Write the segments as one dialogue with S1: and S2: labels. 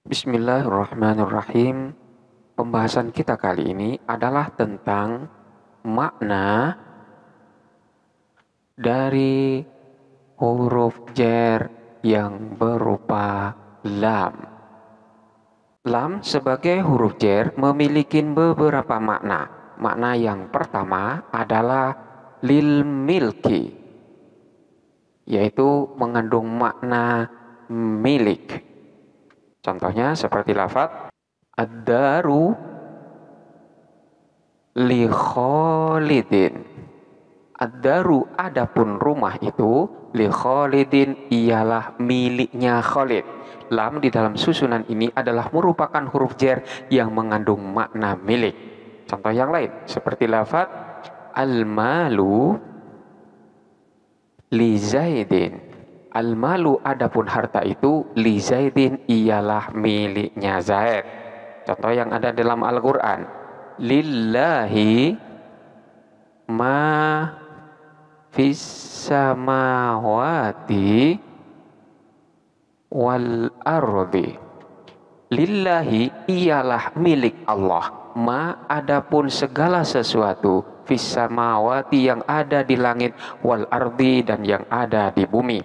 S1: Bismillahirrahmanirrahim. Pembahasan kita kali ini adalah tentang makna dari huruf jar yang berupa lam. Lam sebagai huruf jar memiliki beberapa makna. Makna yang pertama adalah lil milki, yaitu mengandung makna milik. Contohnya seperti lafaz ad-daru li Khalidin. Ad-daru adapun rumah itu li Khalidin ialah miliknya Khalid. Lam di dalam susunan ini adalah merupakan huruf jar yang mengandung makna milik. Contoh yang lain seperti lafaz al-malu li Zaidin. Al-malu adapun harta itu li Zaidin ialah miliknya Zaid. Contoh yang ada dalam Al-Quran. Lillahi ma fis samawati wal ardi. Lillahi ialah milik Allah. Ma adapun segala sesuatu fis samawati yang ada di langit wal ardi dan yang ada di bumi.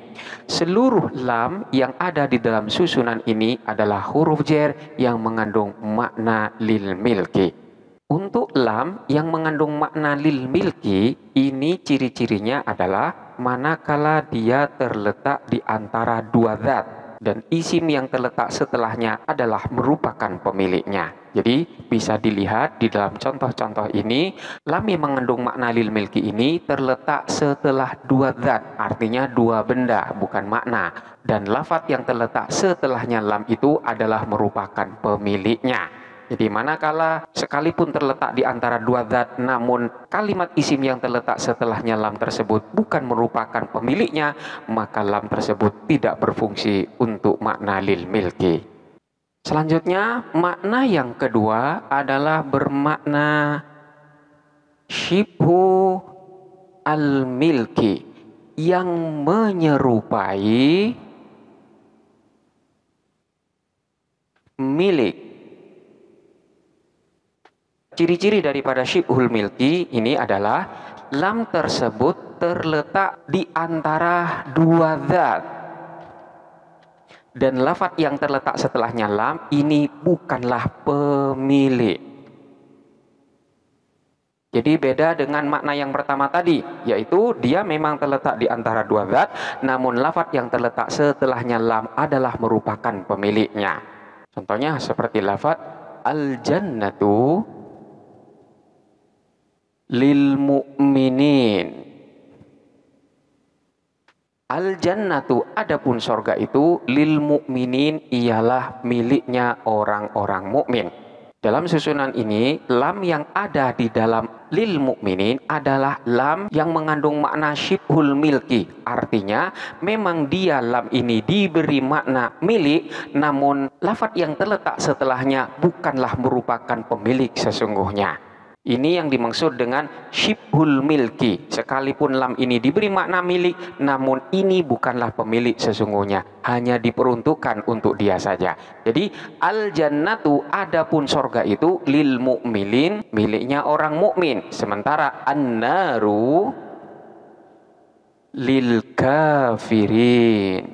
S1: Seluruh lam yang ada di dalam susunan ini adalah huruf jar yang mengandung makna lil milki. Untuk lam yang mengandung makna lil milki ini ciri-cirinya adalah manakala dia terletak di antara dua zat dan isim yang terletak setelahnya adalah merupakan pemiliknya. Jadi bisa dilihat di dalam contoh-contoh ini, lam yang mengandung makna lil milki ini terletak setelah dua zat, artinya dua benda, bukan makna. Dan lafaz yang terletak setelahnya lam itu adalah merupakan pemiliknya. Jadi manakala sekalipun terletak di antara dua zat, namun kalimat isim yang terletak setelahnya lam tersebut bukan merupakan pemiliknya, maka lam tersebut tidak berfungsi untuk makna lil milki. Selanjutnya, makna yang kedua adalah bermakna syibhu al-milki, yang menyerupai milik. Ciri-ciri daripada syibhul milki ini adalah lam tersebut terletak di antara dua zat. Dan lafaz yang terletak setelahnya lam ini bukanlah pemilik. Jadi beda dengan makna yang pertama tadi, yaitu dia memang terletak di antara dua zat, namun lafaz yang terletak setelahnya lam adalah merupakan pemiliknya. Contohnya seperti lafaz al-jannatu lil mu'minin. Al-jannatu adapun sorga itu lil mu'minin ialah miliknya orang-orang mukmin. Dalam susunan ini, lam yang ada di dalam lil mu'minin adalah lam yang mengandung makna syibhul milki. Artinya, memang dia lam ini diberi makna milik, namun lafaz yang terletak setelahnya bukanlah merupakan pemilik sesungguhnya. Ini yang dimaksud dengan syibhul milki. Sekalipun lam ini diberi makna milik, namun ini bukanlah pemilik sesungguhnya. Hanya diperuntukkan untuk dia saja. Jadi al-jannatu adapun sorga itu lil mu'minin, miliknya orang mukmin. Sementara an-naru lil kafirin.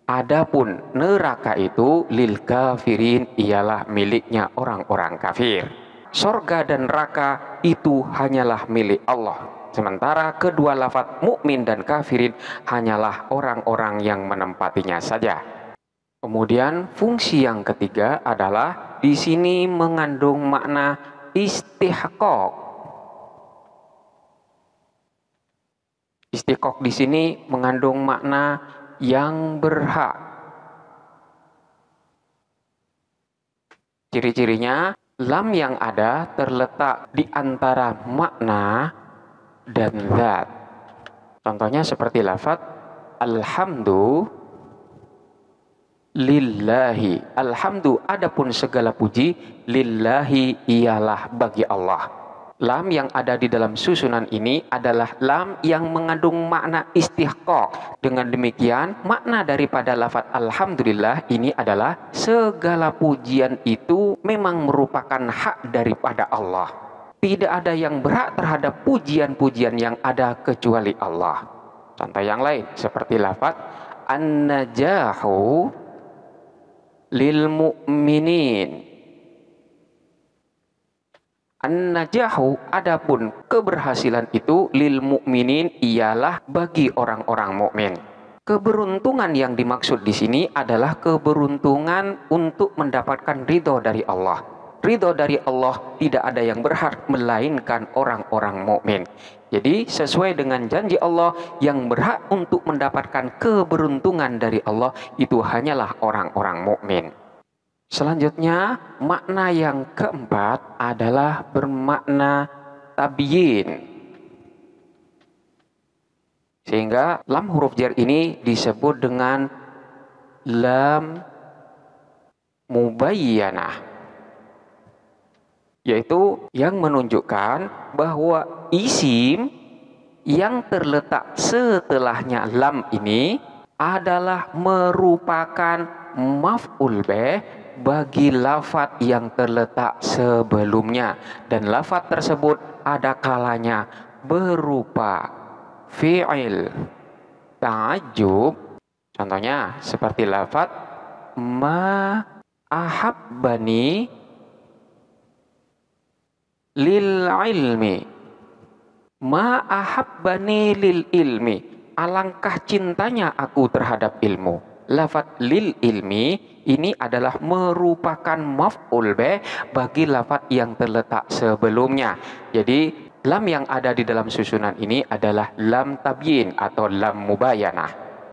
S1: Adapun neraka itu lil kafirin ialah miliknya orang-orang kafir. Sorga dan neraka itu hanyalah milik Allah. Sementara kedua lafaz mukmin dan kafirin hanyalah orang-orang yang menempatinya saja. Kemudian fungsi yang ketiga adalah di sini mengandung makna istihqaq. Istihqaq di sini mengandung makna yang berhak. Ciri-cirinya, lam yang ada terletak di antara makna dan zat. Contohnya seperti lafaz alhamdu lillahi. Alhamdu adapun segala puji lillahi ialah bagi Allah. Lam yang ada di dalam susunan ini adalah lam yang mengandung makna istihqaq. Dengan demikian, makna daripada lafaz alhamdulillah ini adalah segala pujian itu memang merupakan hak daripada Allah. Tidak ada yang berhak terhadap pujian-pujian yang ada kecuali Allah. Contoh yang lain seperti lafaz an-najahu lil mu'minin. An-najahu, adapun keberhasilan itu lil mukminin ialah bagi orang-orang mukmin. Keberuntungan yang dimaksud di sini adalah keberuntungan untuk mendapatkan ridho dari Allah. Ridho dari Allah tidak ada yang berhak melainkan orang-orang mukmin. Jadi sesuai dengan janji Allah, yang berhak untuk mendapatkan keberuntungan dari Allah itu hanyalah orang-orang mukmin. Selanjutnya, makna yang keempat adalah bermakna tabyin. Sehingga lam huruf jar ini disebut dengan lam mubayyanah, yaitu yang menunjukkan bahwa isim yang terletak setelahnya lam ini adalah merupakan maf'ul bih bagi lafaz yang terletak sebelumnya, dan lafaz tersebut ada kalanya berupa fi'il ta'ajjub. Contohnya seperti lafaz ma ahabbani lil ilmi. Ma ahabbani lil ilmi, alangkah cintanya aku terhadap ilmu. Lafaz lil ilmi ini adalah merupakan maf'ul bih bagi lafaz yang terletak sebelumnya. Jadi lam yang ada di dalam susunan ini adalah lam tabyin atau lam mubayyanah.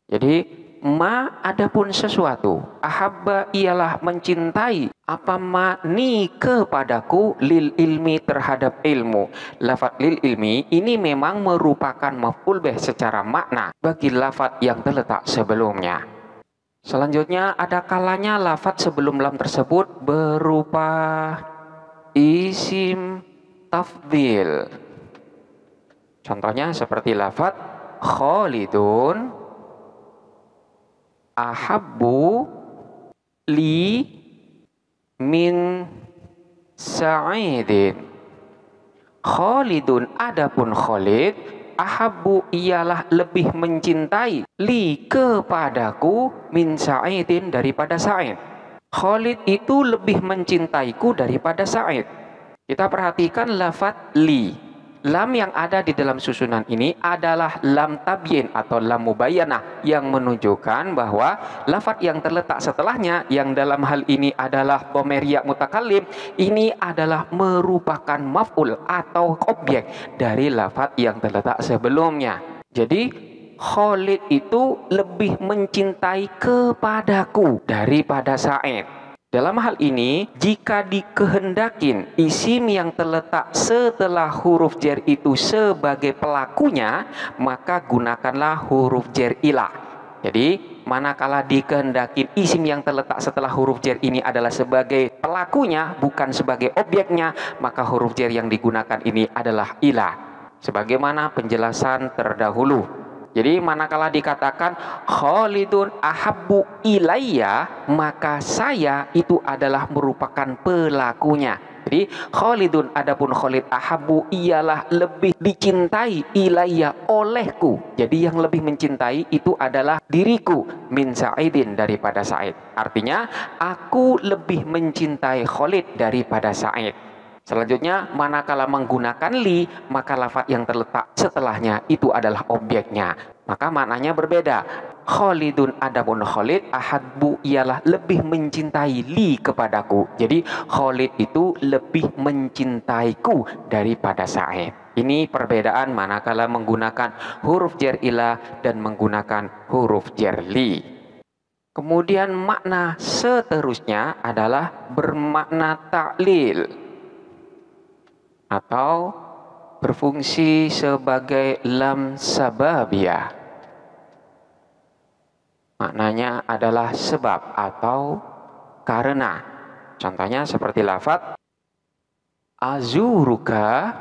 S1: Jadi ma adapun sesuatu, ahabba ialah mencintai, apa ma ni kepadaku, lil ilmi terhadap ilmu. Lafaz lil ilmi ini memang merupakan maf'ul bih secara makna bagi lafaz yang terletak sebelumnya. Selanjutnya ada kalanya lafaz sebelum lam tersebut berupa isim tafdhil. Contohnya seperti lafaz Khalidun ahabbu li min Sa'idin. Khalidun, adapun Khalid, ahabbu ialah lebih mencintai, li kepadaku, min Sa'idin daripada Sa'id. Khalid itu lebih mencintaiku daripada Sa'id. Kita perhatikan lafaz li. Lam yang ada di dalam susunan ini adalah lam tabyin atau lam mubayyanah, yang menunjukkan bahwa lafaz yang terletak setelahnya, yang dalam hal ini adalah dhamir ya mutakallim, ini adalah merupakan maf'ul atau objek dari lafaz yang terletak sebelumnya. Jadi Khalid itu lebih mencintai kepadaku daripada Sa'id. Dalam hal ini, jika dikehendakin isim yang terletak setelah huruf jar itu sebagai pelakunya, maka gunakanlah huruf jar ilah. Jadi, manakala dikehendakin isim yang terletak setelah huruf jar ini adalah sebagai pelakunya, bukan sebagai objeknya, maka huruf jar yang digunakan ini adalah ilah. Sebagaimana penjelasan terdahulu. Jadi manakala dikatakan Khalidun ahabbu ilayya, maka saya itu adalah merupakan pelakunya. Jadi Khalidun, adapun Khalid, ahabbu ialah lebih dicintai, ilayya olehku. Jadi yang lebih mencintai itu adalah diriku, min Sa'idin daripada Sa'id. Artinya aku lebih mencintai Khalid daripada Sa'id. Selanjutnya, manakala menggunakan li, maka lafaz yang terletak setelahnya itu adalah objeknya. Maka maknanya berbeda. Khalidun, adapun Khalid, ahabbu ialah lebih mencintai li kepadaku. Jadi Khalid itu lebih mencintaiku daripada Sa'id. Ini perbedaan manakala menggunakan huruf jar ilah dan menggunakan huruf jar li. Kemudian makna seterusnya adalah bermakna ta'lil atau berfungsi sebagai lam sababiyah. Maknanya adalah sebab atau karena. Contohnya seperti lafaz azuruka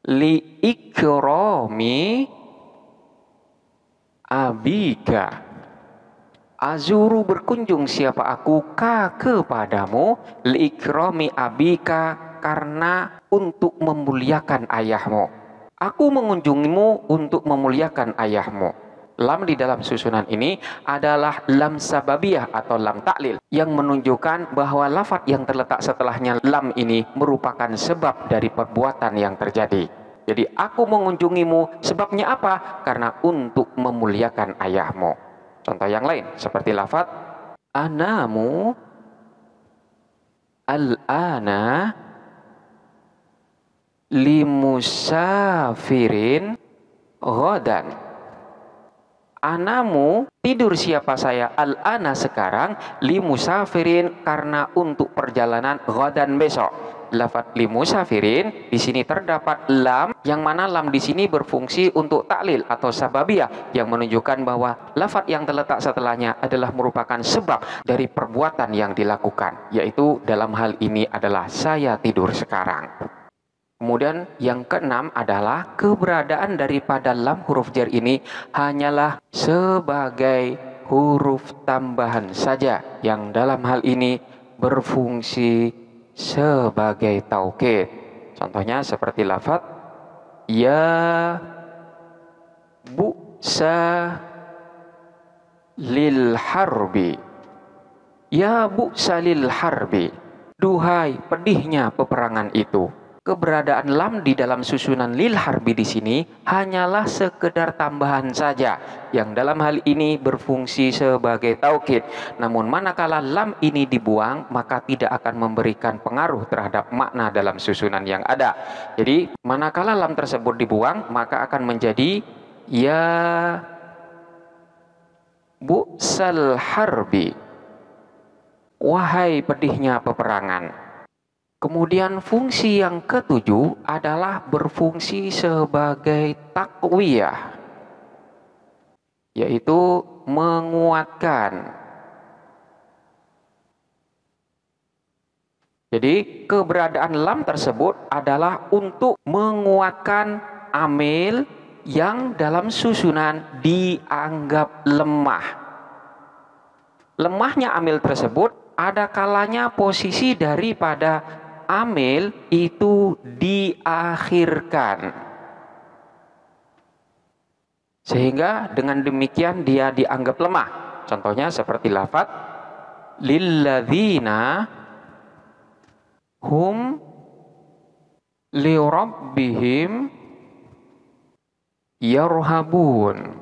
S1: li ikrami abika. Azuru berkunjung siapa aku kepadamu, li ikrami abika, karena untuk memuliakan ayahmu. Aku mengunjungimu untuk memuliakan ayahmu. Lam di dalam susunan ini adalah lam sababiyah atau lam taklil yang menunjukkan bahwa lafadz yang terletak setelahnya lam ini merupakan sebab dari perbuatan yang terjadi. Jadi aku mengunjungimu sebabnya apa? Karena untuk memuliakan ayahmu. Contoh yang lain seperti lafadz anamu al-ana limusafirin ghadan. Anamu, tidur siapa saya, al-ana sekarang, limusafirin, karena untuk perjalanan ghadan besok. Lafadz limusafirin di sini terdapat lam, yang mana lam di sini berfungsi untuk taklil atau sababiyah, yang menunjukkan bahwa lafadz yang terletak setelahnya adalah merupakan sebab dari perbuatan yang dilakukan, yaitu dalam hal ini adalah saya tidur sekarang. Kemudian yang keenam adalah keberadaan daripada lam huruf jar ini hanyalah sebagai huruf tambahan saja, yang dalam hal ini berfungsi sebagai taukid. Contohnya seperti lafadz ya bu'sa lil harbi. Ya bu'sa lil harbi, duhai pedihnya peperangan itu. Keberadaan lam di dalam susunan lil harbi di sini hanyalah sekedar tambahan saja, yang dalam hal ini berfungsi sebagai taukid. Namun manakala lam ini dibuang, maka tidak akan memberikan pengaruh terhadap makna dalam susunan yang ada. Jadi manakala lam tersebut dibuang, maka akan menjadi ya bu'sal harbi, wahai pedihnya peperangan. Kemudian fungsi yang ketujuh adalah berfungsi sebagai takwiyah, yaitu menguatkan. Jadi keberadaan lam tersebut adalah untuk menguatkan amil yang dalam susunan dianggap lemah. Lemahnya amil tersebut ada kalanya posisi daripada amil itu diakhirkan, sehingga dengan demikian dia dianggap lemah. Contohnya seperti lafadz lilladzina hum lirabbihim yarhabun.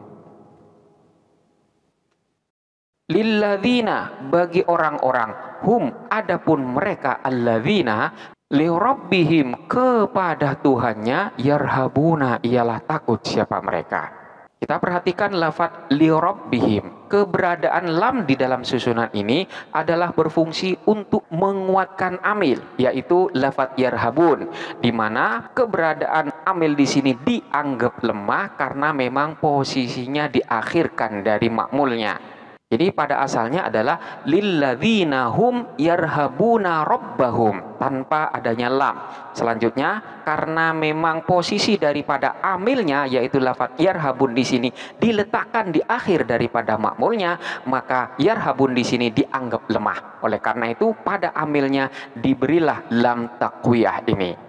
S1: Lilladzina, bagi orang-orang, hum, adapun mereka, alladzina, lirabbihim, kepada Tuhannya, yarhabuna, ialah takut siapa mereka. Kita perhatikan lafadz lirabbihim. Keberadaan lam di dalam susunan ini adalah berfungsi untuk menguatkan amil, yaitu lafadz yarhabun, di mana keberadaan amil di sini dianggap lemah karena memang posisinya diakhirkan dari makmulnya. Jadi pada asalnya adalah lilladzina hum yarhabuna rabbahum, tanpa adanya lam. Selanjutnya karena memang posisi daripada amilnya yaitu lafadz yarhabun di sini diletakkan di akhir daripada makmulnya, maka yarhabun di sini dianggap lemah. Oleh karena itu pada amilnya diberilah lam takwiyah ini.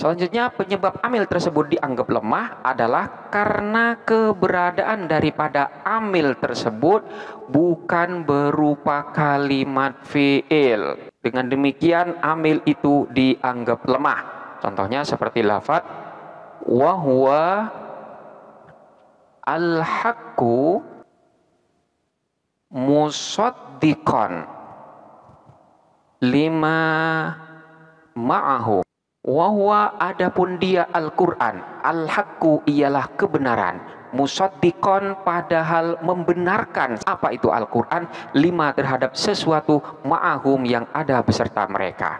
S1: Selanjutnya penyebab amil tersebut dianggap lemah adalah karena keberadaan daripada amil tersebut bukan berupa kalimat fi'il. Dengan demikian amil itu dianggap lemah. Contohnya seperti lafadz wa huwa al-haqqu musaddiqan lima ma'ahu. Wahwa, adapun dia Al-Quran, al-haqqu ialah kebenaran, musaddiqon, padahal membenarkan. Apa itu Al-Quran? Lima, terhadap sesuatu, ma'ahum, yang ada beserta mereka.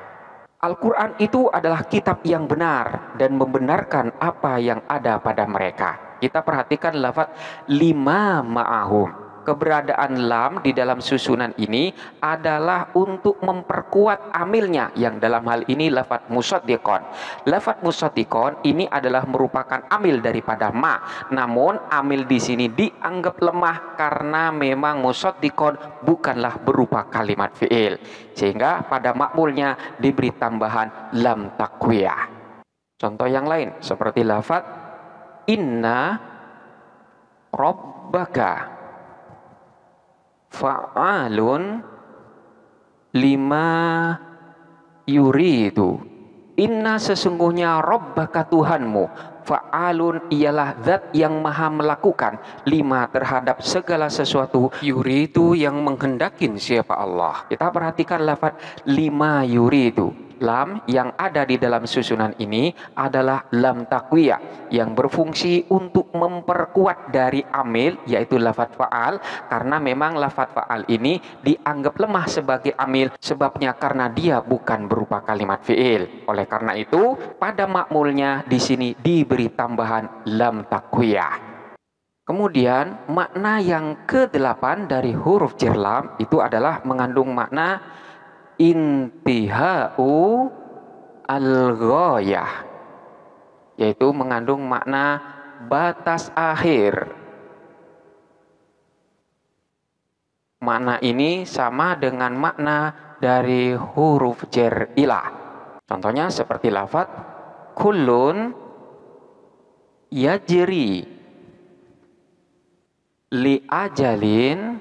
S1: Al-Quran itu adalah kitab yang benar dan membenarkan apa yang ada pada mereka. Kita perhatikan lafadz lima ma'ahum. Keberadaan lam di dalam susunan ini adalah untuk memperkuat amilnya, yang dalam hal ini lafadz musaddiqon. Lafadz musaddiqon ini adalah merupakan amil daripada ma. Namun amil di sini dianggap lemah karena memang musaddiqon bukanlah berupa kalimat fi'il. Sehingga pada makmulnya diberi tambahan lam taqwiyah. Contoh yang lain seperti lafadz inna rabbaka fa'alun lima yuridu. Inna sesungguhnya rabbaka Tuhanmu, fa'alun ialah zat yang maha melakukan, lima terhadap segala sesuatu, yuridu yang menghendakin siapa Allah. Kita perhatikan lafaz lima yuridu. Lam yang ada di dalam susunan ini adalah lam taqwiyah yang berfungsi untuk memperkuat dari amil, yaitu lafadz fa'al, karena memang lafadz fa'al ini dianggap lemah sebagai amil, sebabnya karena dia bukan berupa kalimat fi'il. Oleh karena itu pada makmulnya di sini diberi tambahan lam taqwiyah. Kemudian makna yang ke-8 dari huruf jar lam itu adalah mengandung makna intihau al-ghayah, yaitu mengandung makna batas akhir. Makna ini sama dengan makna dari huruf jar ilah. Contohnya seperti lafadz kullun yajri li ajalin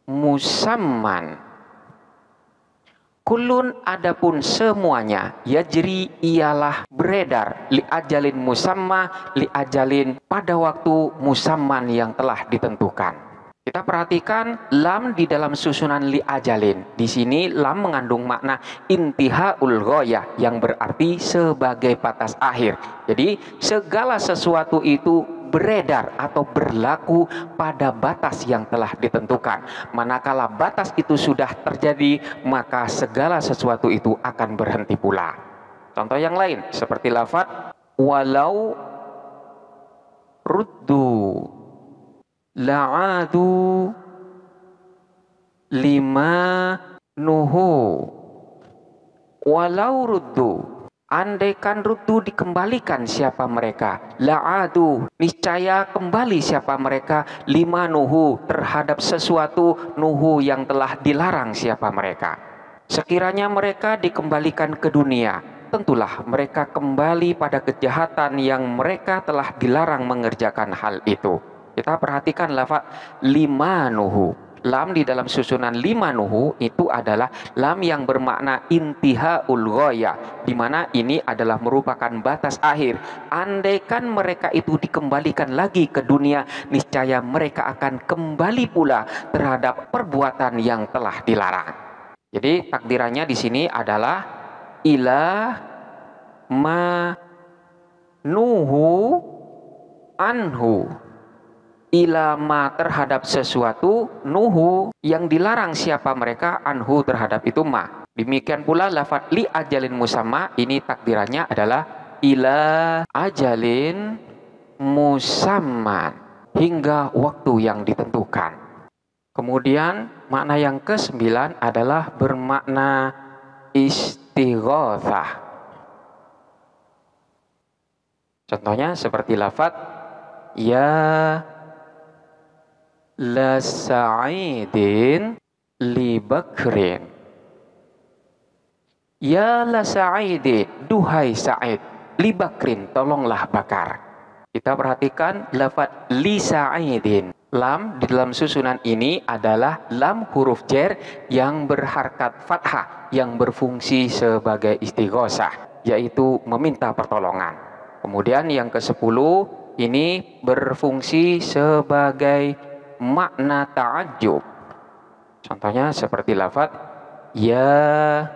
S1: musamman. Kulun adapun semuanya, yajri ialah beredar, li ajalin musamma, li ajalin pada waktu musamman yang telah ditentukan. Kita perhatikan lam di dalam susunan li ajalin. Di sini lam mengandung makna intihaul ghayah yang berarti sebagai batas akhir. Jadi segala sesuatu itu beredar atau berlaku pada batas yang telah ditentukan. Manakala batas itu sudah terjadi, maka segala sesuatu itu akan berhenti pula. Contoh yang lain seperti lafadz walau ruddu la'adu lima nuhu. Walau ruddu, andaikan ruddu dikembalikan siapa mereka, la'adu niscaya kembali siapa mereka, lima nuhu terhadap sesuatu nuhu yang telah dilarang siapa mereka. Sekiranya mereka dikembalikan ke dunia, tentulah mereka kembali pada kejahatan yang mereka telah dilarang mengerjakan hal itu. Kita perhatikan lafaz lima nuhu. Lam di dalam susunan lima nuhu itu adalah lam yang bermakna intihaul ghayah, di mana ini adalah merupakan batas akhir. Andaikan mereka itu dikembalikan lagi ke dunia, niscaya mereka akan kembali pula terhadap perbuatan yang telah dilarang. Jadi takdirannya di sini adalah ila ma nuhu anhu. Ilama terhadap sesuatu, nuhu yang dilarang siapa mereka, anhu terhadap itu ma. Demikian pula lafadz li ajalin musamma, ini takdirannya adalah ila ajalin musamman, hingga waktu yang ditentukan. Kemudian makna yang ke-9 adalah bermakna istighatsah. Contohnya seperti lafadz ya la sa'idin li bakrin. Ya la sa'idin, duhai Sa'id, li bakrin, tolonglah Bakar. Kita perhatikan lafadz li sa'idin. Lam di dalam susunan ini adalah lam huruf jar yang berharkat fathah, yang berfungsi sebagai istighosah, yaitu meminta pertolongan. Kemudian yang ke-10 ini berfungsi sebagai makna ta'ajjub. Contohnya seperti lafadz ya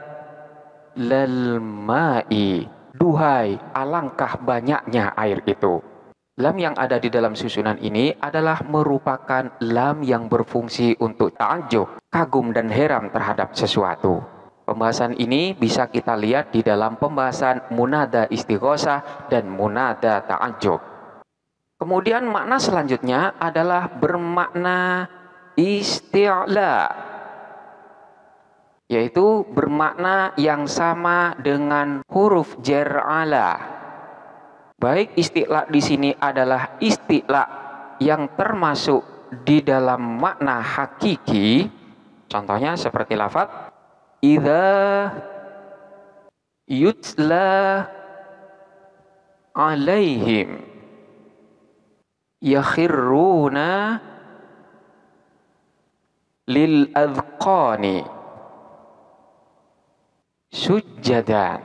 S1: lal ma'i, duhai alangkah banyaknya air itu. Lam yang ada di dalam susunan ini adalah merupakan lam yang berfungsi untuk ta'ajjub, kagum dan heran terhadap sesuatu. Pembahasan ini bisa kita lihat di dalam pembahasan munada istighosah dan munada ta'ajjub. Kemudian makna selanjutnya adalah bermakna isti'la, yaitu bermakna yang sama dengan huruf jar ala. Baik isti'la di sini adalah isti'la yang termasuk di dalam makna hakiki. Contohnya seperti lafaz idza yutla alaihim yakhiruna lil adqani sujjadan.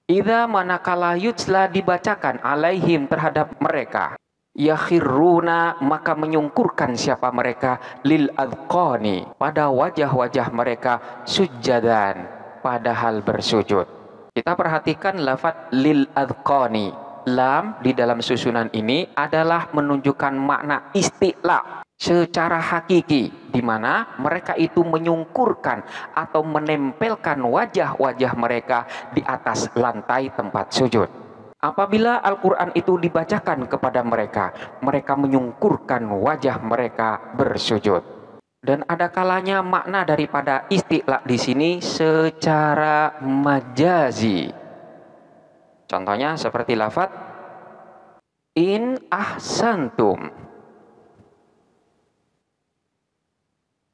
S1: Idza manakala yutla dibacakan alaihim terhadap mereka, yakhiruna maka menyungkurkan siapa mereka, lil adqani pada wajah-wajah mereka, sujjadan padahal bersujud. Kita perhatikan lafaz lil adqani. Lam di dalam susunan ini adalah menunjukkan makna isti'la secara hakiki, di mana mereka itu menyungkurkan atau menempelkan wajah-wajah mereka di atas lantai tempat sujud. Apabila Al-Quran itu dibacakan kepada mereka, mereka menyungkurkan wajah mereka bersujud. Dan ada kalanya makna daripada isti'la di sini secara majazi. Contohnya seperti lafaz in ahsantum.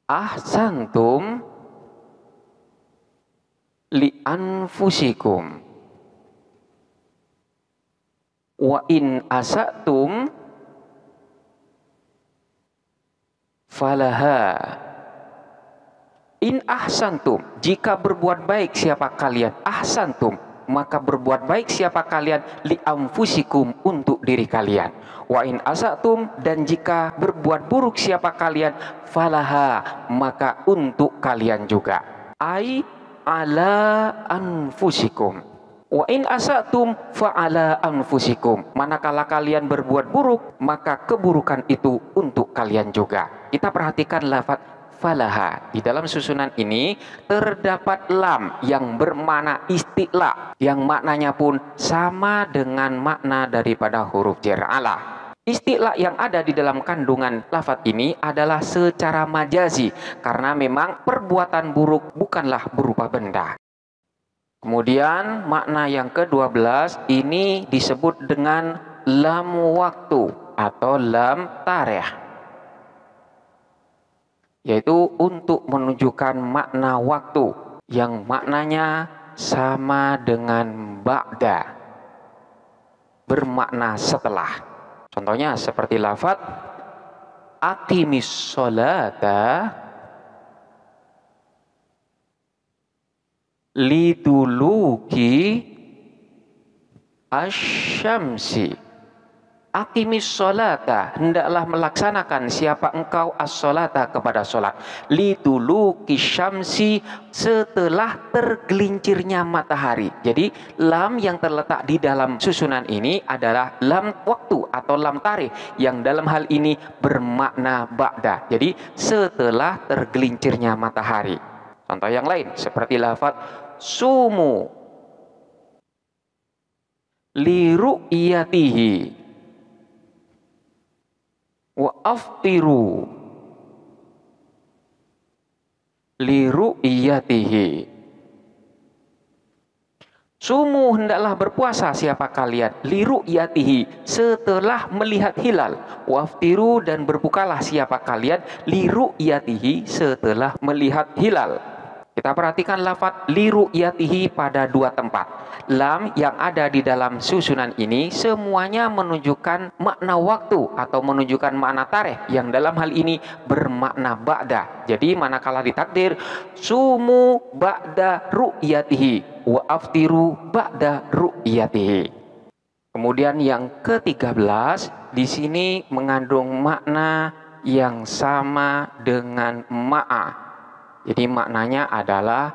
S1: Ahsantum li anfusikum. Wa in asatum falaha. In ahsantum, jika berbuat baik siapa kalian, ahsantum maka berbuat baik siapa kalian, li anfusikum untuk diri kalian. Wa in asatum, dan jika berbuat buruk siapa kalian, falaha maka untuk kalian juga. Ai ala anfusikum. Wa in asatum fa ala anfusikum. Manakala kalian berbuat buruk, maka keburukan itu untuk kalian juga. Kita perhatikan lafaz falaha. Di dalam susunan ini terdapat lam yang bermakna isti'la, yang maknanya pun sama dengan makna daripada huruf jar ala. Isti'la yang ada di dalam kandungan lafaz ini adalah secara majazi, karena memang perbuatan buruk bukanlah berupa benda. Kemudian makna yang ke-12 ini disebut dengan lam waktu atau lam tarikh, yaitu untuk menunjukkan makna waktu yang maknanya sama dengan ba'da, bermakna setelah. Contohnya seperti lafaz aqimis sholata liduluki asyamsi. Aqimis sholata, hendaklah melaksanakan siapa engkau as-sholata kepada sholat, liduluki syamsi, setelah tergelincirnya matahari. Jadi lam yang terletak di dalam susunan ini adalah lam waktu atau lam tarikh, yang dalam hal ini bermakna ba'da, jadi setelah tergelincirnya matahari. Contoh yang lain seperti lafaz sumu li ru'yatihi wa aftiru li ru'yatihi. Sumu, hendaklah berpuasa siapa kalian, li ru'yatihi, setelah melihat hilal, wa aftiru, dan berbukalah siapa kalian, li ru'yatihi, setelah melihat hilal. Kita perhatikan lafaz li ru'yatihi pada dua tempat. Lam yang ada di dalam susunan ini semuanya menunjukkan makna waktu atau menunjukkan makna tarikh, yang dalam hal ini bermakna ba'da. Jadi manakala ditakdir sumu ba'da ru'yatihi wa aftiru ba'da ru'yatihi. Kemudian yang ke-13 di sini mengandung makna yang sama dengan ma'a. Jadi maknanya adalah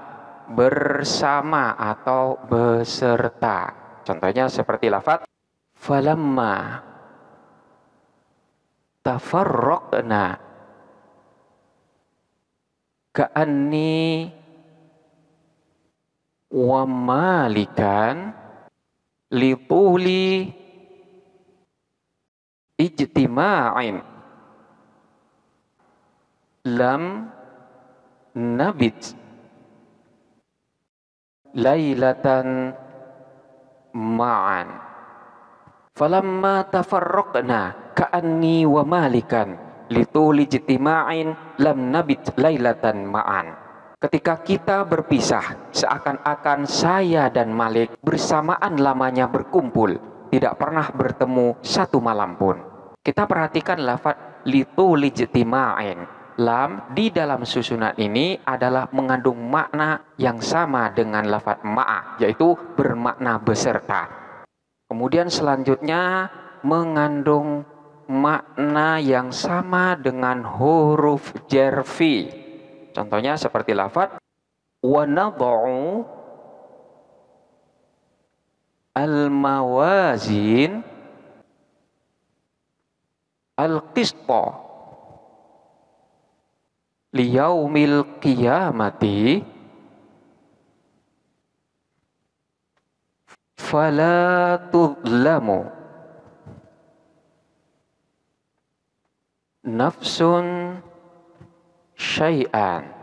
S1: bersama atau beserta. Contohnya seperti lafaz falamma tafarraqna ka'anni wa malikan lituli ijtima'in lam nabit lailatan ma'an falamma tafarraqna ka'anni wa malikan lituli ijtima'in lam nabit lailatan ma'an. Ketika kita berpisah, seakan-akan saya dan Malik bersamaan lamanya berkumpul, tidak pernah bertemu satu malam pun. Kita perhatikan lafaz lituli ijtima'in. Lam di dalam susunan ini adalah mengandung makna yang sama dengan lafaz ma'a, yaitu bermakna beserta. Kemudian selanjutnya mengandung makna yang sama dengan huruf jarfi. Contohnya seperti lafaz wa nad'u al-mawazin al-qista liyaumil qiyamati fala tudlamu nafsun syai'an.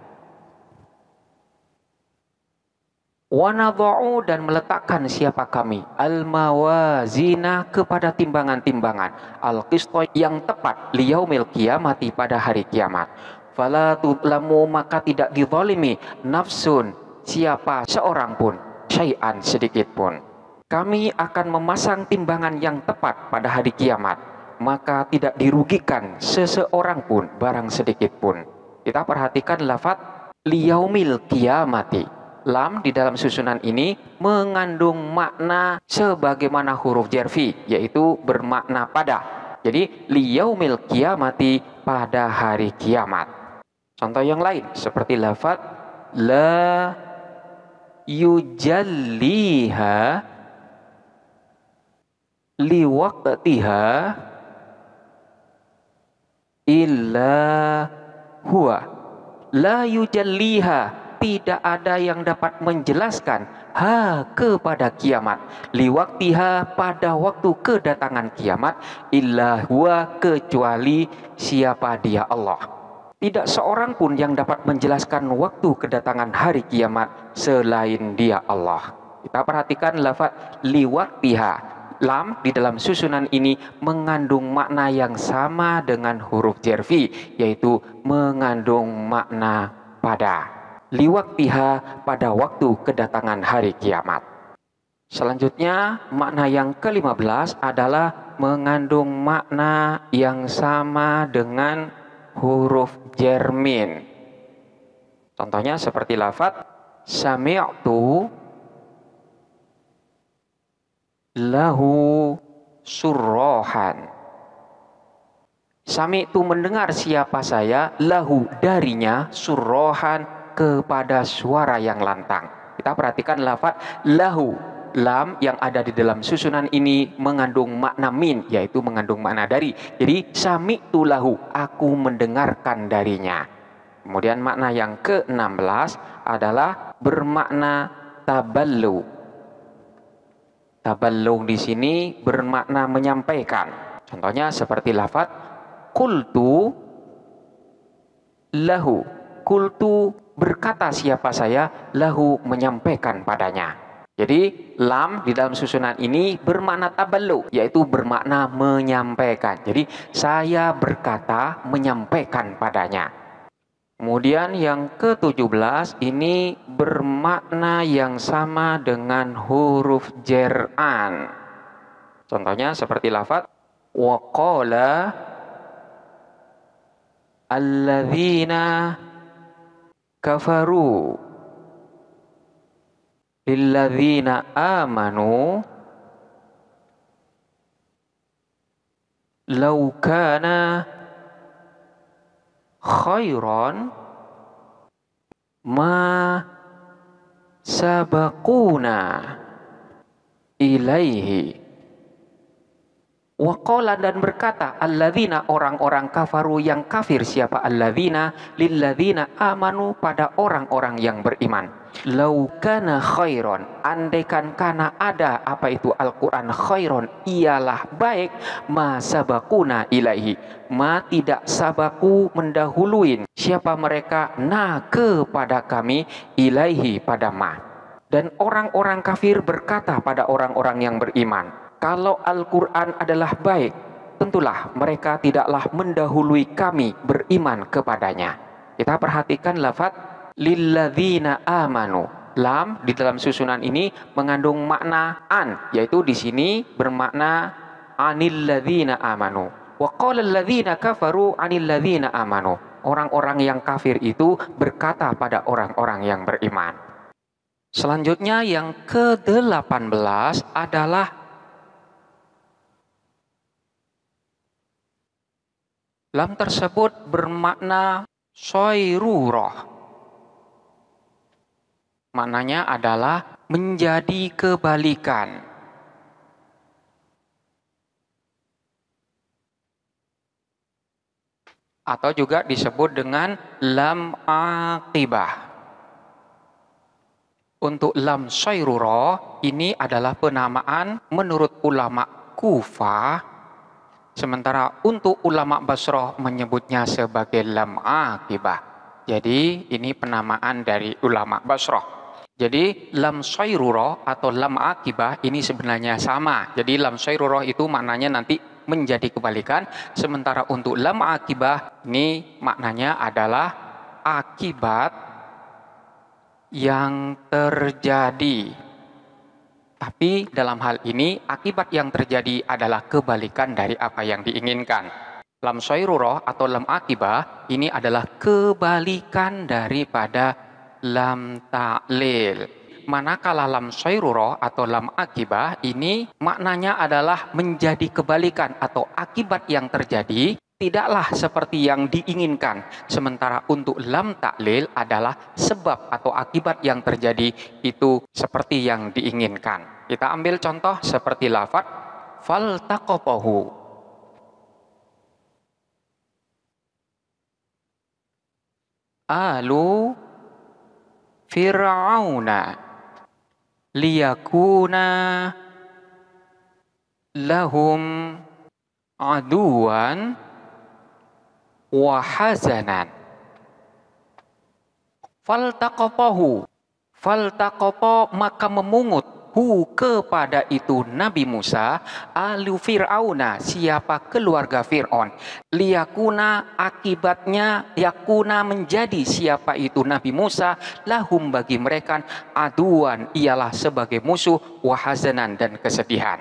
S1: Wa nadha'u dan meletakkan siapa kami al-mawazina kepada timbangan-timbangan al-qista yang tepat liyaumil qiyamati pada hari kiamat. Fala tudlamu maka tidak dizalimi nafsun siapa seorang pun syai'an sedikit pun. Kami akan memasang timbangan yang tepat pada hari kiamat, maka tidak dirugikan seseorang pun barang sedikit pun. Kita perhatikan lafaz liyaumil qiyamati. Lam di dalam susunan ini mengandung makna sebagaimana huruf jarfi, yaitu bermakna pada. Jadi liyaumil qiyamati pada hari kiamat. Contoh yang lain seperti lafaz la yujalliha liwaqtiha illa huwa. La yujalliha, tidak ada yang dapat menjelaskan kepada kiamat, liwaktiha pada waktu kedatangan kiamat, illa huwa kecuali siapa dia Allah. Tidak seorang pun yang dapat menjelaskan waktu kedatangan hari kiamat selain dia Allah. Kita perhatikan lafaz liwaktiha. Lam di dalam susunan ini mengandung makna yang sama dengan huruf jarfi, yaitu mengandung makna pada. Liwaktiha pada waktu kedatangan hari kiamat. Selanjutnya makna yang ke-15 adalah mengandung makna yang sama dengan huruf jermin. Contohnya seperti lafaz sami'tu lahu surrohan. Sami itu mendengar siapa saya, lahu darinya, surrohan kepada suara yang lantang. Kita perhatikan lafaz lahu. Lam yang ada di dalam susunan ini mengandung makna min, yaitu mengandung makna dari. Jadi sami itu lahu, aku mendengarkan darinya. Kemudian makna yang ke-16 adalah bermakna taballu. Taballug di sini bermakna menyampaikan. Contohnya seperti lafaz qultu lahu. Qultu berkata siapa saya, lahu menyampaikan padanya. Jadi lam di dalam susunan ini bermakna taballug, yaitu bermakna menyampaikan. Jadi saya berkata menyampaikan padanya. Kemudian yang ke-17 ini bermakna yang sama dengan huruf jer'an. Contohnya seperti lafaz wa qala alladzina kafaru lilladzina amanu law kana khairan ma sabaquna ilaihi. Waqala dan berkata alladzina orang-orang kafaru yang kafir siapa alladzina lilladzina amanu pada orang-orang yang beriman. lau kana khairon, andaikan kana ada apa itu Al-Quran khairon, ialah baik, ma sabakuna ilaihi, ma tidak sabaku mendahuluin siapa mereka, na kepada kami, ilaihi pada ma. Dan orang-orang kafir berkata pada orang-orang yang beriman, kalau Al-Quran adalah baik, tentulah mereka tidaklah mendahului kami beriman kepadanya. Kita perhatikan lafaz lilladzina amanu. Lam di dalam susunan ini mengandung makna an, yaitu di sini bermakna anil ladzina amanu. Wa qala alladzina kafaru anil ladzina amanu. Orang-orang yang kafir itu berkata pada orang-orang yang beriman. Selanjutnya yang ke-18 adalah lam tersebut bermakna soirurah. Maknanya adalah menjadi kebalikan. Atau juga disebut dengan lam aqibah. Untuk lam soirurah ini adalah penamaan menurut ulama Kufah. Sementara untuk ulama Basrah menyebutnya sebagai lam aqibah. Jadi ini penamaan dari ulama Basrah. Jadi lam soirurah atau lam aqibah ini sebenarnya sama. Jadi lam soirurah itu maknanya nanti menjadi kebalikan. Sementara untuk lam aqibah ini maknanya adalah akibat yang terjadi. Tapi dalam hal ini akibat yang terjadi adalah kebalikan dari apa yang diinginkan. Lam soirurah atau lam aqibah ini adalah kebalikan daripada lam ta'lil. Manakala lam soirurah atau lam aqibah ini maknanya adalah menjadi kebalikan atau akibat yang terjadi tidaklah seperti yang diinginkan. Sementara untuk lam ta'lil adalah sebab atau akibat yang terjadi itu seperti yang diinginkan. Kita ambil contoh seperti lafaz faltaqapahu. Alu Fir'auna liyakuna lahum aduan wa hazanan. Faltaqapahu, faltaqapa maka memungut hu kepada itu Nabi Musa, alu Fir'auna siapa keluarga Fir'aun, liyakuna akibatnya yakuna menjadi siapa itu Nabi Musa, lahum bagi mereka, aduan ialah sebagai musuh, wahazanan dan kesedihan.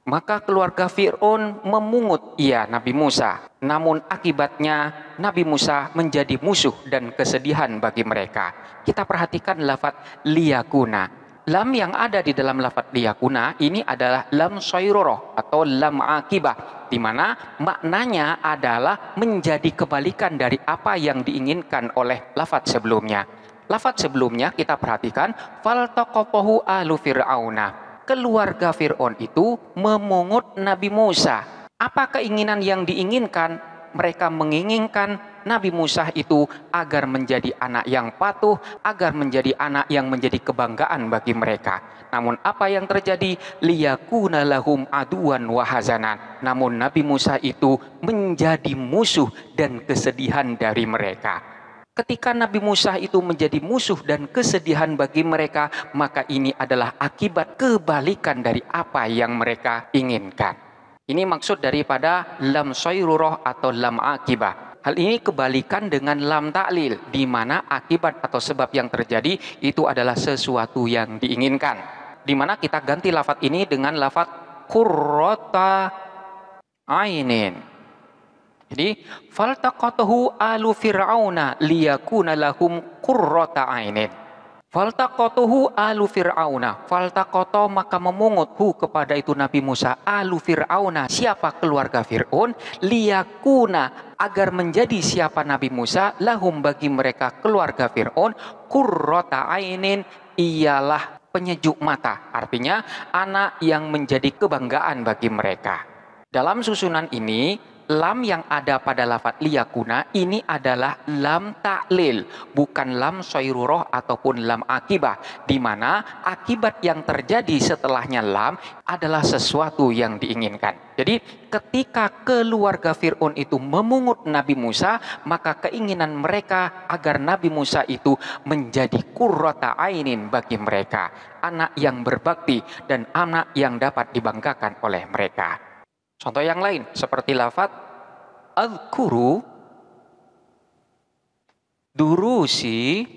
S1: Maka keluarga Fir'aun memungut ia Nabi Musa, namun akibatnya Nabi Musa menjadi musuh dan kesedihan bagi mereka. Kita perhatikan lafaz liyakuna. Lam yang ada di dalam lafaz liyakuna ini adalah lam soiroroh atau lam akibah, di mana maknanya adalah menjadi kebalikan dari apa yang diinginkan oleh lafaz sebelumnya. Lafaz sebelumnya kita perhatikan faltaqapahu alu fir'auna. Keluarga Fir'aun itu memungut Nabi Musa. Apa keinginan yang diinginkan? Mereka menginginkan Nabi Musa itu agar menjadi anak yang patuh, agar menjadi anak yang menjadi kebanggaan bagi mereka. Namun apa yang terjadi? Liyakuna lahum aduan wahazanan. Namun Nabi Musa itu menjadi musuh dan kesedihan dari mereka. Ketika Nabi Musa itu menjadi musuh dan kesedihan bagi mereka, maka ini adalah akibat kebalikan dari apa yang mereka inginkan. Ini maksud daripada lam soirurah atau lam akibah. Hal ini kebalikan dengan lam ta'lil, di mana akibat atau sebab yang terjadi itu adalah sesuatu yang diinginkan. Di mana kita ganti lafaz ini dengan lafaz qurrata ainin. Jadi faltaqatahu alu fir'auna liyakuna lahum qurrata ainin. Faltaqatahu alu fir'auna. Faltaqata maka memungut hu kepada itu Nabi Musa alu fir'auna. Siapa keluarga Fir'aun? Liyakuna agar menjadi siapa Nabi Musa lahum bagi mereka keluarga Fir'aun qurrata ainin ialah penyejuk mata. Artinya anak yang menjadi kebanggaan bagi mereka. Dalam susunan ini lam yang ada pada lafadz liyakuna ini adalah lam ta'lil, bukan lam soirurah ataupun lam akibah, di mana akibat yang terjadi setelahnya lam adalah sesuatu yang diinginkan. Jadi ketika keluarga Fir'aun itu memungut Nabi Musa, maka keinginan mereka agar Nabi Musa itu menjadi qurrata ainin bagi mereka, anak yang berbakti dan anak yang dapat dibanggakan oleh mereka. Contoh yang lain seperti lafadz adzkuru durusi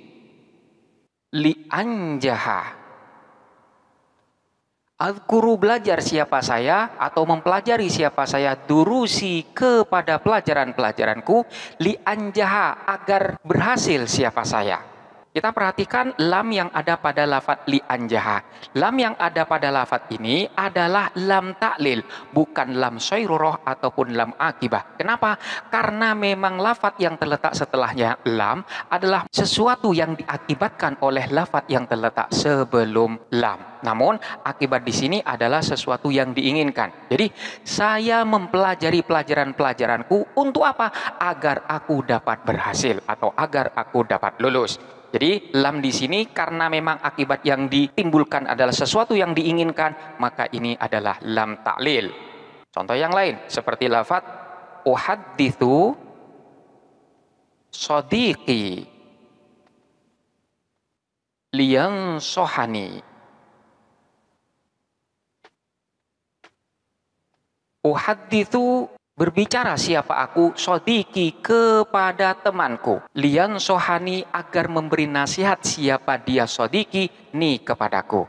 S1: li'anjaha. Adzkuru belajar siapa saya atau mempelajari siapa saya, durusi kepada pelajaran-pelajaranku, li'anjaha agar berhasil siapa saya. Kita perhatikan lam yang ada pada lafadz li'anjaha. Lam yang ada pada lafadz ini adalah lam ta'lil, bukan lam soirurah ataupun lam akibah. Kenapa? Karena memang lafadz yang terletak setelahnya lam adalah sesuatu yang diakibatkan oleh lafadz yang terletak sebelum lam. Namun akibat di sini adalah sesuatu yang diinginkan. Jadi saya mempelajari pelajaran-pelajaranku untuk apa? Agar aku dapat berhasil atau agar aku dapat lulus. Jadi lam di sini karena memang akibat yang ditimbulkan adalah sesuatu yang diinginkan, maka ini adalah lam ta'lil. Contoh yang lain seperti lafadz uhadditsu shadiqi liyansohani. Uhadditsu berbicara siapa aku, sodiki kepada temanku, lian sohani agar memberi nasihat siapa dia sodiki ni kepadaku.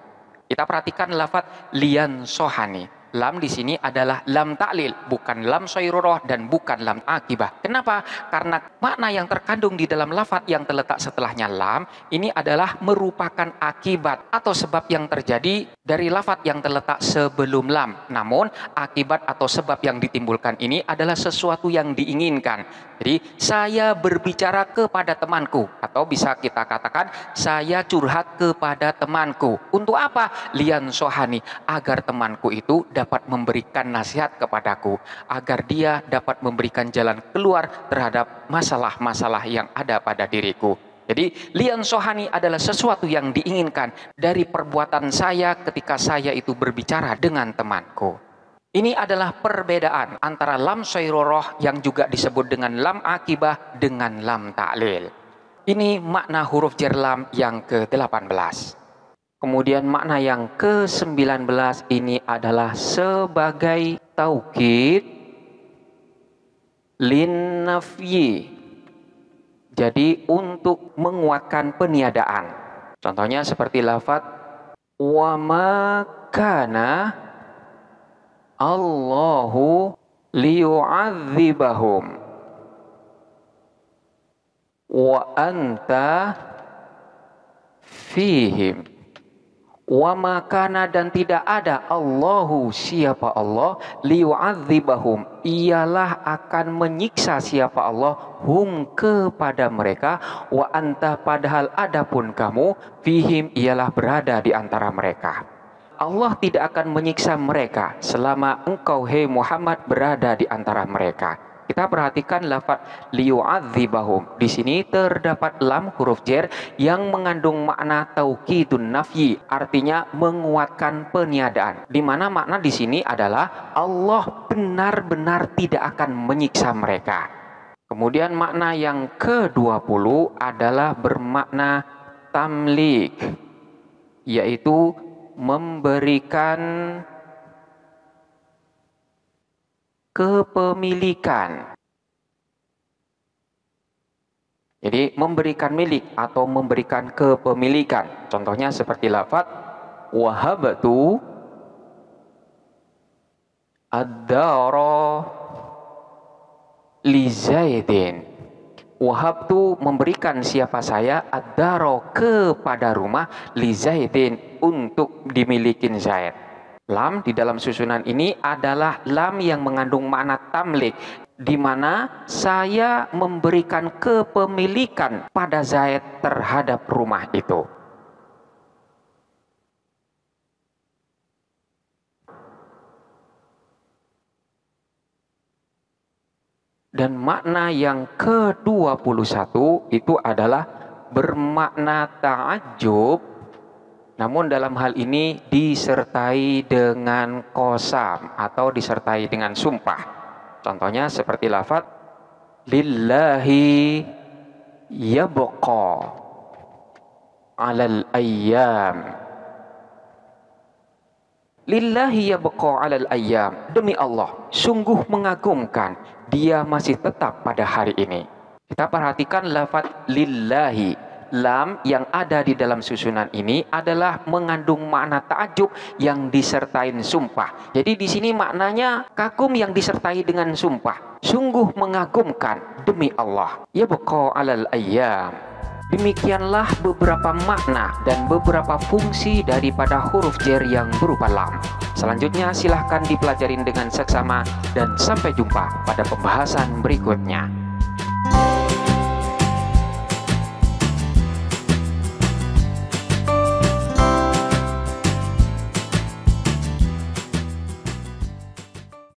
S1: Kita perhatikan lafadz lian sohani. Lam di sini adalah lam ta'lil, bukan lam soirurah dan bukan lam akibah. Kenapa? Karena makna yang terkandung di dalam lafadz yang terletak setelahnya lam ini adalah merupakan akibat atau sebab yang terjadi dari lafadz yang terletak sebelum lam. Namun akibat atau sebab yang ditimbulkan ini adalah sesuatu yang diinginkan. Jadi saya berbicara kepada temanku, atau bisa kita katakan saya curhat kepada temanku. Untuk apa? Lian sohani, agar temanku itu dapat memberikan nasihat kepadaku, agar dia dapat memberikan jalan keluar terhadap masalah-masalah yang ada pada diriku. Jadi lian sohani adalah sesuatu yang diinginkan dari perbuatan saya ketika saya itu berbicara dengan temanku. Ini adalah perbedaan antara lam soirurah yang juga disebut dengan lam akibah dengan lam ta'lil. Ini makna huruf jar lam yang ke-18. Kemudian makna yang ke-19 ini adalah sebagai taukid lin nafyi. Jadi untuk menguatkan peniadaan. Contohnya seperti lafadz wa ma kana Allahu liyu'adzibahum wa anta fihim. Wa makana dan tidak ada Allahu siapa Allah liyu'adzibahum ialah akan menyiksa siapa Allah hum kepada mereka, wa anta padahal adapun kamu fihim ialah berada di antara mereka. Allah tidak akan menyiksa mereka selama engkau hai Muhammad berada di antara mereka. Kita perhatikan lafadz liyu'adzibahum. Di sini terdapat lam huruf jar yang mengandung makna taukidun nafyi, artinya menguatkan peniadaan. Di mana makna di sini adalah Allah benar-benar tidak akan menyiksa mereka. Kemudian makna yang ke-20 adalah bermakna tamlik, yaitu memberikan kepemilikan. Jadi memberikan milik atau memberikan kepemilikan. Contohnya seperti lafadz wahabtu ad-dara li Zaidin. Wahabtu memberikan siapa saya ad-dara kepada rumah li Zaidin untuk dimiliki Zaid. Lam di dalam susunan ini adalah lam yang mengandung makna tamlik, di mana saya memberikan kepemilikan pada Zaid terhadap rumah itu. Dan makna yang ke-21 itu adalah bermakna ta'ajub, namun dalam hal ini disertai dengan qasam atau disertai dengan sumpah. Contohnya seperti lafaz lillahi yabqa 'alal ayyam. Lillahi yabqa 'alal ayyam. Demi Allah, sungguh mengagumkan, dia masih tetap pada hari ini. Kita perhatikan lafaz lillahi. Lam yang ada di dalam susunan ini adalah mengandung makna ta'ajub yang disertai sumpah. Jadi di sini maknanya kagum yang disertai dengan sumpah. Sungguh mengagumkan demi Allah. Yabqa 'alal ayyam. Demikianlah beberapa makna dan beberapa fungsi daripada huruf jar yang berupa lam. Selanjutnya silahkan dipelajarin dengan seksama dan sampai jumpa pada pembahasan berikutnya.